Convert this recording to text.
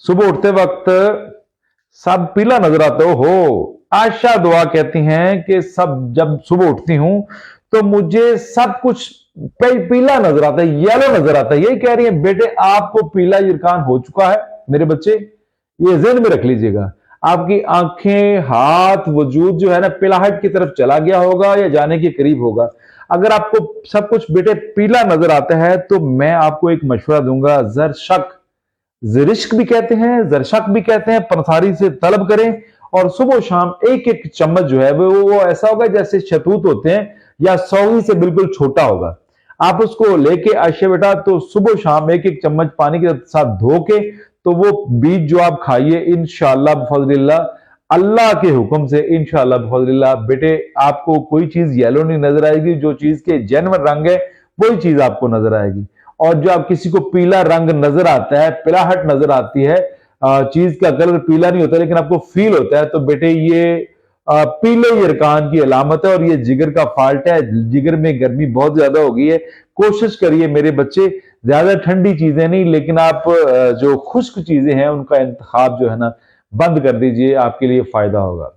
सुबह उठते वक्त सब पीला नजर आता हो। आशा दुआ कहती हैं कि सब जब सुबह उठती हूं तो मुझे सब कुछ पीला नजर आता है, येलो नजर आता है। यही कह रही है बेटे आपको पीला यरकान हो चुका है मेरे बच्चे, ये ज़हन में रख लीजिएगा। आपकी आंखें, हाथ, वजूद जो है ना पिलाहट की तरफ चला गया होगा या जाने के करीब होगा। अगर आपको सब कुछ बेटे पीला नजर आता है तो मैं आपको एक मशवरा दूंगा, जरशक, ज़रिश्क भी कहते हैं, जरशक भी कहते हैं, पंसारी से तलब करें और सुबह शाम एक एक चम्मच जो है वो ऐसा होगा जैसे शतूत होते हैं या सौगी से बिल्कुल छोटा होगा। आप उसको लेके आशे बेटा तो सुबह शाम एक एक चम्मच पानी के साथ धो के तो वो बीज जो आप खाइए इंशाअल्लाह बफज़लिल्लाह, अल्लाह के हुक्म से इंशाअल्लाह बफज़लिल्लाह बेटे आपको कोई चीज येलो नहीं नजर आएगी। जो चीज के जेन्युइन रंग है वही चीज आपको नजर आएगी। और जो आप किसी को पीला रंग नजर आता है, पिलाहट नजर आती है, चीज का कलर पीला नहीं होता लेकिन आपको फील होता है, तो बेटे ये पीले यरकान की अलामत है और ये जिगर का फॉल्ट है। जिगर में गर्मी बहुत ज्यादा हो गई है। कोशिश करिए मेरे बच्चे ज्यादा ठंडी चीजें नहीं, लेकिन आप जो खुश्क चीजें हैं उनका इंतखाब जो है ना बंद कर दीजिए, आपके लिए फायदा होगा।